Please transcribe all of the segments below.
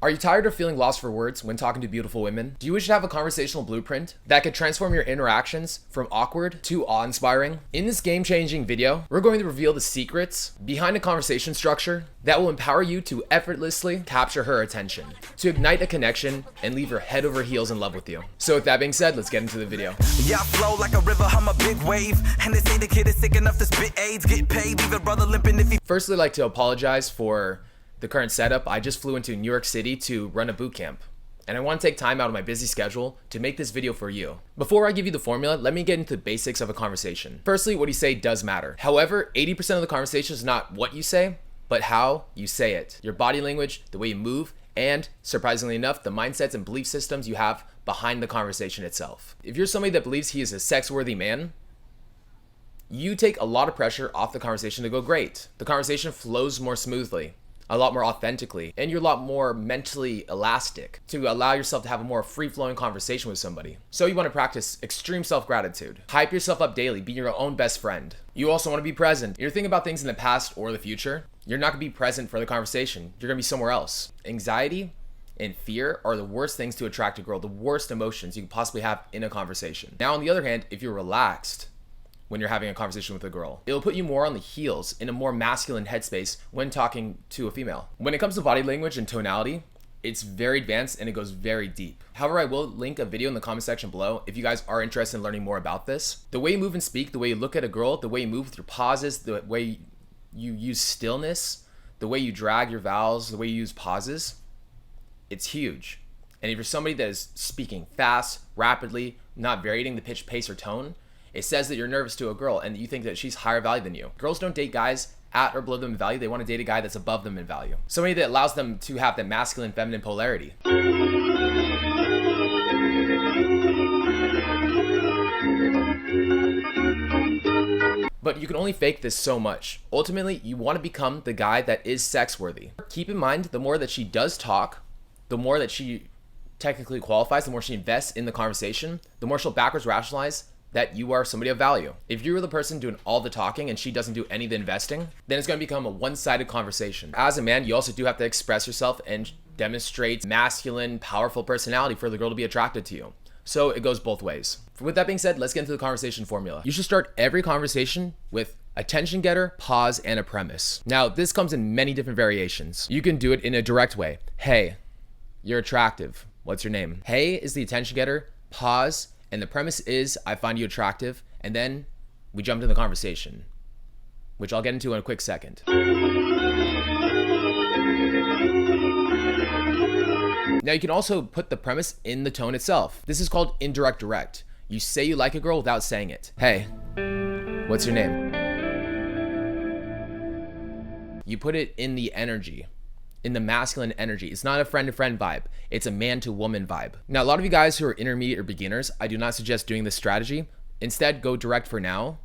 Are you tired of feeling lost for words when talking to beautiful women? Do you wish to have a conversational blueprint that could transform your interactions from awkward to awe-inspiring? In this game-changing video, we're going to reveal the secrets behind a conversation structure that will empower you to effortlessly capture her attention, to ignite a connection and leave her head over heels in love with you. So with that being said, let's get into the video. Yeah, I flow like a river, I'm a big wave. And they say the kid is sick enough to spit AIDS, get paid, leave a brother limping if he... Firstly, I'd like to apologize for the current setup. I just flew into New York City to run a boot camp, and I want to take time out of my busy schedule to make this video for you. Before I give you the formula, let me get into the basics of a conversation. Firstly, what you say does matter. However, 80% of the conversation is not what you say, but how you say it. Your body language, the way you move, and surprisingly enough, the mindsets and belief systems you have behind the conversation itself. If you're somebody that believes he is a sex-worthy man, you take a lot of pressure off the conversation to go great. The conversation flows more smoothly, a lot more authentically, and you're a lot more mentally elastic to allow yourself to have a more free-flowing conversation with somebody. So you want to practice extreme self-gratitude. Hype yourself up daily, be your own best friend. You also want to be present. You're thinking about things in the past or the future, you're not going to be present for the conversation. You're going to be somewhere else. Anxiety and fear are the worst things to attract a girl, the worst emotions you could possibly have in a conversation. Now, on the other hand, if you're relaxed when you're having a conversation with a girl, it'll put you more on the heels in a more masculine headspace when talking to a female. When it comes to body language and tonality, it's very advanced and it goes very deep. However, I will link a video in the comment section below if you guys are interested in learning more about this. The way you move and speak, the way you look at a girl, the way you move with your pauses, the way you use stillness, the way you drag your vowels, the way you use pauses, it's huge. And if you're somebody that is speaking fast, rapidly, not varying the pitch, pace, or tone, it says that you're nervous to a girl and you think that she's higher value than you. Girls don't date guys at or below them in value. They want to date a guy that's above them in value. Somebody that allows them to have that masculine, feminine polarity. But you can only fake this so much. Ultimately, you want to become the guy that is sex-worthy. Keep in mind, the more that she does talk, the more that she technically qualifies, the more she invests in the conversation, the more she'll backwards rationalize that you are somebody of value. If you're the person doing all the talking and she doesn't do any of the investing, then it's going to become a one-sided conversation. As a man, you also do have to express yourself and demonstrate masculine, powerful personality for the girl to be attracted to you. So it goes both ways. With that being said, let's get into the conversation formula. You should start every conversation with attention getter, pause, and a premise. Now, this comes in many different variations. You can do it in a direct way. Hey, you're attractive. What's your name? Hey is the attention getter, pause, and the premise is, I find you attractive, and then we jump into the conversation, which I'll get into in a quick second. Now, you can also put the premise in the tone itself. This is called indirect direct. You say you like a girl without saying it. Hey, what's your name? You put it in the energy, in the masculine energy. It's not a friend-to-friend vibe. It's a man-to-woman vibe. Now, a lot of you guys who are intermediate or beginners, I do not suggest doing this strategy. Instead, go direct for now.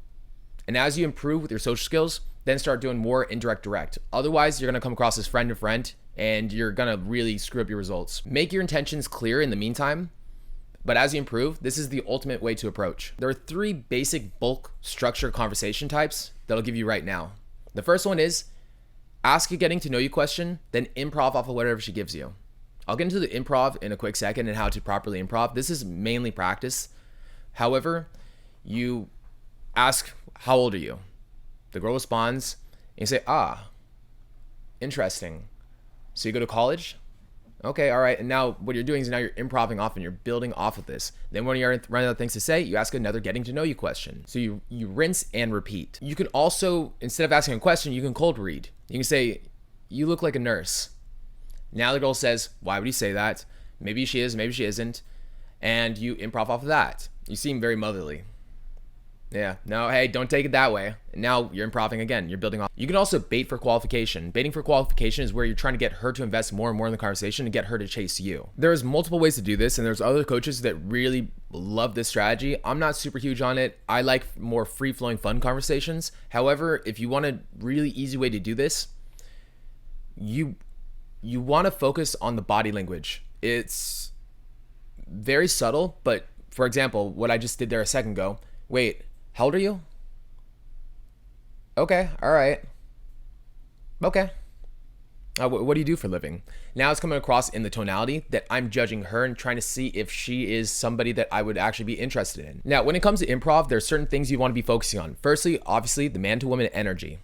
And as you improve with your social skills, then start doing more indirect direct. Otherwise, you're gonna come across as friend-to-friend and you're gonna really screw up your results. Make your intentions clear in the meantime, but as you improve, this is the ultimate way to approach. There are 3 basic bulk structure conversation types that I'll give you right now. The first one is ask a getting to know you question, then improv off of whatever she gives you. I'll get into the improv in a quick second and how to properly improv. This is mainly practice. However, you ask, how old are you? The girl responds, and you say, interesting. So you go to college? Okay, all right. And now what you're doing is now you're improving off and you're building off of this. Then when you're running out of things to say, you ask another getting to know you question. So you rinse and repeat. You can also, instead of asking a question, you can cold read. You can say, you look like a nurse. Now the girl says, why would you say that? Maybe she is, maybe she isn't. And you improv off of that. You seem very motherly. Yeah, no, hey, don't take it that way. Now you're improving again, you're building off. You can also bait for qualification. Baiting for qualification is where you're trying to get her to invest more and more in the conversation and get her to chase you. There's multiple ways to do this, and there's other coaches that really love this strategy. I'm not super huge on it. I like more free-flowing, fun conversations. However, if you want a really easy way to do this, you want to focus on the body language. It's very subtle, but for example, what I just did there a second ago, wait, how old are you? Okay, all right. Okay. What do you do for a living? Now it's coming across in the tonality that I'm judging her and trying to see if she is somebody that I would actually be interested in. Now, when it comes to improv, there's certain things you want to be focusing on. Firstly, obviously, the man to woman energy.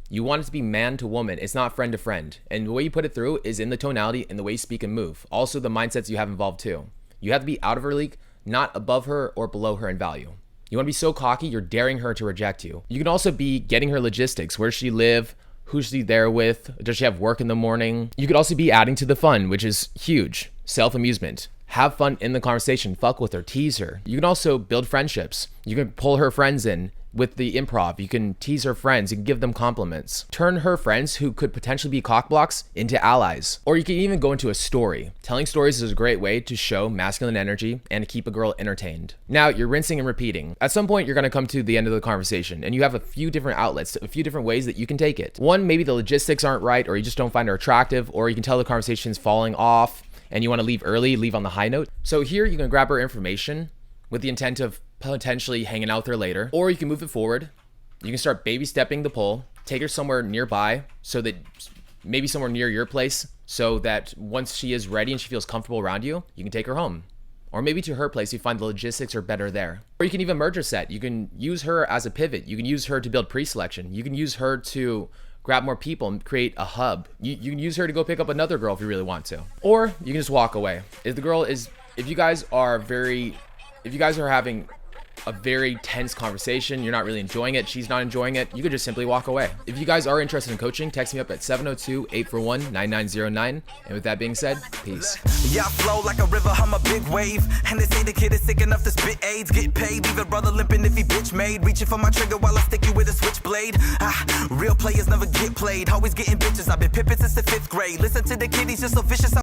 You want it to be man to woman. It's not friend to friend. And the way you put it through is in the tonality and the way you speak and move. Also, the mindsets you have involved too. You have to be out of her league, not above her or below her in value. You want to be so cocky, you're daring her to reject you. You can also be getting her logistics. Where does she live? Who's she there with? Does she have work in the morning? You could also be adding to the fun, which is huge. Self-amusement. Have fun in the conversation. Fuck with her. Tease her. You can also build friendships. You can pull her friends in with the improv. You can tease her friends. You can give them compliments. Turn her friends who could potentially be cockblocks into allies. Or you can even go into a story. Telling stories is a great way to show masculine energy and to keep a girl entertained. Now you're rinsing and repeating. At some point, you're going to come to the end of the conversation and you have a few different outlets, a few different ways that you can take it. One, maybe the logistics aren't right, or you just don't find her attractive, or you can tell the conversation's falling off and you want to leave early, leave on the high note. So here you can grab her information with the intent of potentially hanging out with her later, or you can move it forward. You can start baby stepping the pole, take her somewhere nearby, so that maybe somewhere near your place, so that once she is ready and she feels comfortable around you, you can take her home. Or maybe to her place, you find the logistics are better there. Or you can even merge her set. You can use her as a pivot. You can use her to build pre-selection. You can use her to grab more people and create a hub. You can use her to go pick up another girl if you really want to. Or you can just walk away. If you guys are having a very tense conversation, you're not really enjoying it, she's not enjoying it, you could just simply walk away. If you guys are interested in coaching, text me up at 702-841-9909. And with that being said, peace. Yeah, I flow like a river, I'm a big wave. And they say the kid is sick enough to spit AIDS. Get paid, leave a brother limping if he bitch made. Reaching for my trigger while I stick you with a switchblade. Real players never get played. Always getting bitches, I've been pimping since the 5th grade. Listen to the kid, he's just so vicious.